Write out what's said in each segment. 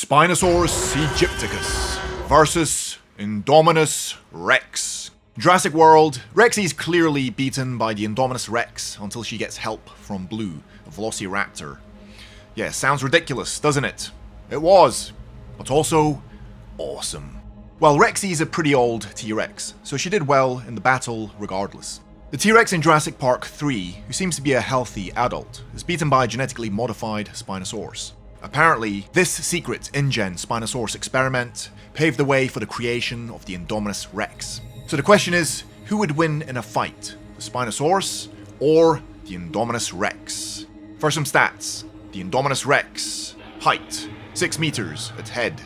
Spinosaurus aegypticus versus Indominus Rex. Jurassic World, Rexy's clearly beaten by the Indominus Rex until she gets help from Blue, a velociraptor. Yeah, sounds ridiculous, doesn't it? It was, but also awesome. Well, Rexy's a pretty old T-Rex, so she did well in the battle regardless. The T-Rex in Jurassic Park 3, who seems to be a healthy adult, is beaten by a genetically modified Spinosaurus. Apparently, this secret InGen Spinosaurus experiment paved the way for the creation of the Indominus Rex. So the question is, who would win in a fight? The Spinosaurus or the Indominus Rex? For some stats, the Indominus Rex, height, 6 meters at head,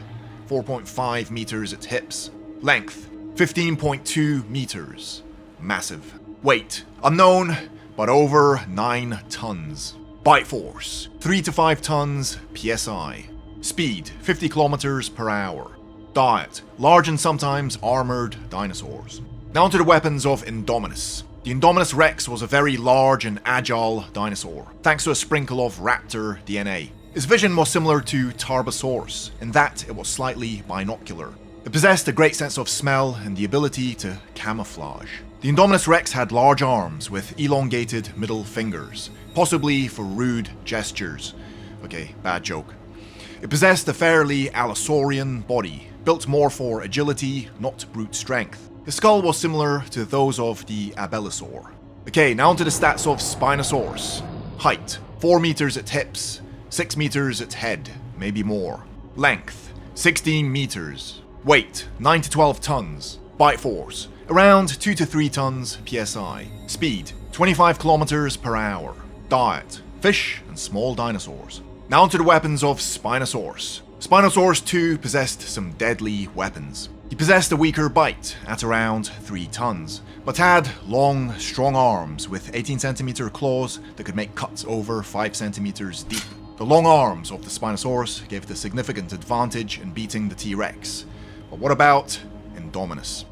4.5 meters at hips, length, 15.2 meters, massive. Weight, unknown, but over 9 tons. Bite force, 3 to 5 tons psi. Speed, 50 kilometers per hour. Diet, large and sometimes armored dinosaurs. Now onto the weapons of Indominus. The Indominus Rex was a very large and agile dinosaur, thanks to a sprinkle of raptor DNA. Its vision was similar to Tarbosaurus, in that it was slightly binocular. It possessed a great sense of smell and the ability to camouflage. The Indominus Rex had large arms with elongated middle fingers, possibly for rude gestures. Okay, bad joke. It possessed a fairly Allosaurian body, built more for agility, not brute strength. The skull was similar to those of the Abelisaur. Okay, now onto the stats of Spinosaurus. Height, 4 meters at hips, 6 meters at head, maybe more. Length, 16 meters. Weight, 9 to 12 tons. Bite force, around 2 to 3 tons psi. Speed, 25 kilometers per hour. Diet, fish and small dinosaurs. Now onto the weapons of Spinosaurus. Spinosaurus 2 possessed some deadly weapons. He possessed a weaker bite at around 3 tons, but had long, strong arms with 18cm claws that could make cuts over 5cm deep. The long arms of the Spinosaurus gave it a significant advantage in beating the T-Rex. But what about Indominus?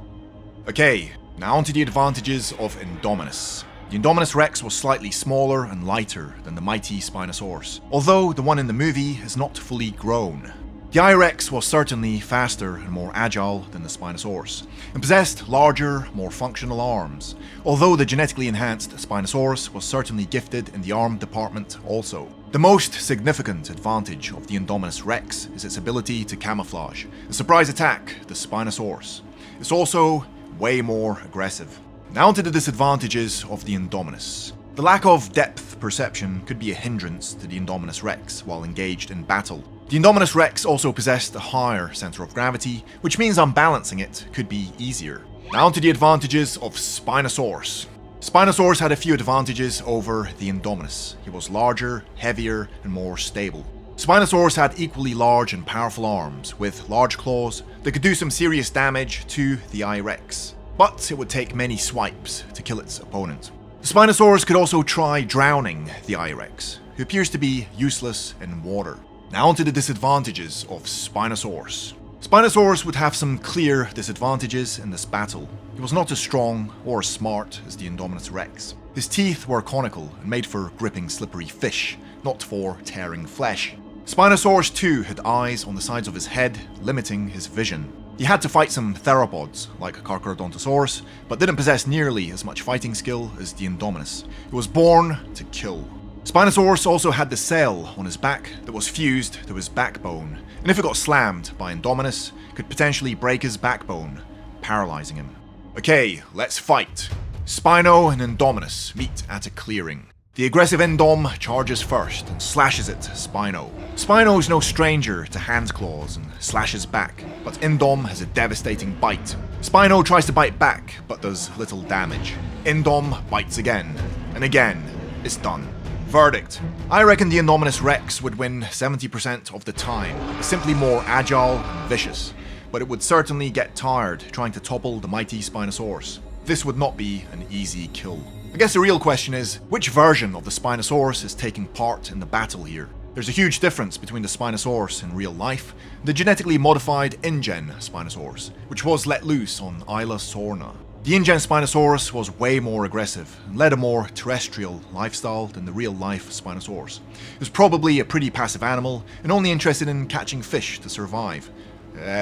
Okay, now onto the advantages of Indominus. The Indominus Rex was slightly smaller and lighter than the mighty Spinosaurus, although the one in the movie is not fully grown. The I-Rex was certainly faster and more agile than the Spinosaurus, and possessed larger, more functional arms, although the genetically enhanced Spinosaurus was certainly gifted in the arm department also. The most significant advantage of the Indominus Rex is its ability to camouflage and surprise attack the Spinosaurus. It's also way more aggressive. Now to the disadvantages of the Indominus. The lack of depth perception could be a hindrance to the Indominus Rex while engaged in battle. The Indominus Rex also possessed a higher center of gravity, which means unbalancing it could be easier. Now to the advantages of Spinosaurus. Spinosaurus had a few advantages over the Indominus. He was larger, heavier, and more stable. Spinosaurus had equally large and powerful arms, with large claws that could do some serious damage to the I-Rex. But it would take many swipes to kill its opponent. The Spinosaurus could also try drowning the I-Rex, who appears to be useless in water. Now onto the disadvantages of Spinosaurus. Spinosaurus would have some clear disadvantages in this battle. He was not as strong or as smart as the Indominus Rex. His teeth were conical and made for gripping slippery fish, not for tearing flesh. Spinosaurus 2 had eyes on the sides of his head, limiting his vision. He had to fight some theropods, like Carcharodontosaurus, but didn't possess nearly as much fighting skill as the Indominus. He was born to kill. Spinosaurus also had the cell on his back that was fused to his backbone, and if it got slammed by Indominus, could potentially break his backbone, paralyzing him. Okay, let's fight. Spino and Indominus meet at a clearing. The aggressive Indom charges first and slashes at Spino. Spino is no stranger to hand claws and slashes back, but Indom has a devastating bite. Spino tries to bite back, but does little damage. Indom bites again, and again, it's done. Verdict. I reckon the Indominus Rex would win 70% of the time. It's simply more agile and vicious, but it would certainly get tired trying to topple the mighty Spinosaurus. This would not be an easy kill. I guess the real question is, which version of the Spinosaurus is taking part in the battle here? There's a huge difference between the Spinosaurus in real life and the genetically modified InGen Spinosaurus, which was let loose on Isla Sorna. The InGen Spinosaurus was way more aggressive and led a more terrestrial lifestyle than the real-life Spinosaurus. It was probably a pretty passive animal and only interested in catching fish to survive.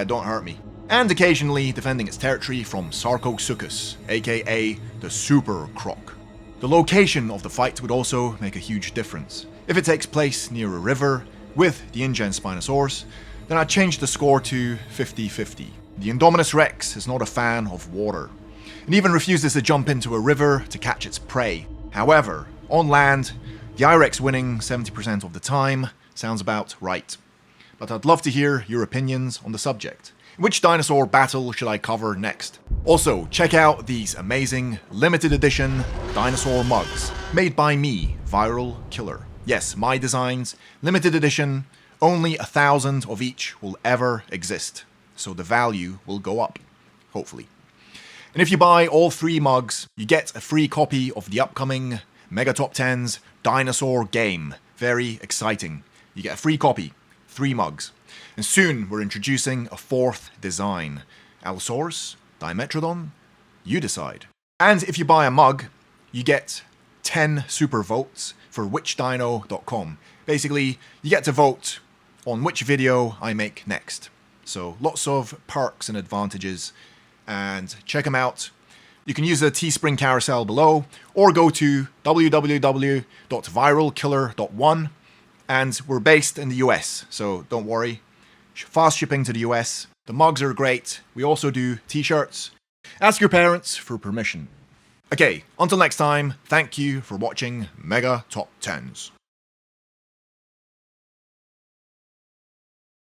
Don't hurt me. And occasionally defending its territory from Sarcosuchus, aka the Super Croc. The location of the fight would also make a huge difference. If it takes place near a river with the InGen Spinosaurus, then I'd change the score to 50-50. The Indominus Rex is not a fan of water, and even refuses to jump into a river to catch its prey. However, on land, the I-Rex winning 70% of the time sounds about right. But I'd love to hear your opinions on the subject. Which dinosaur battle should I cover next? Also, check out these amazing limited edition dinosaur mugs made by me, Viral Killer. Yes, my designs, limited edition, only 1,000 of each will ever exist, so the value will go up, hopefully. And if you buy all 3 mugs, you get a free copy of the upcoming Mega Top 10's dinosaur game. Very exciting. You get a free copy, 3 mugs. And soon we're introducing a 4th design. Allosaurus? Dimetrodon? You decide. And if you buy a mug, you get 10 super votes for whichdino.com. Basically, you get to vote on which video I make next. So lots of perks and advantages, and check them out. You can use the Teespring carousel below, or go to www.viralkiller.one, and we're based in the US, so don't worry. Fast shipping to the US. The mugs are great. We also do t-shirts. Ask your parents for permission. Okay, until next time, thank you for watching Mega Top 10s.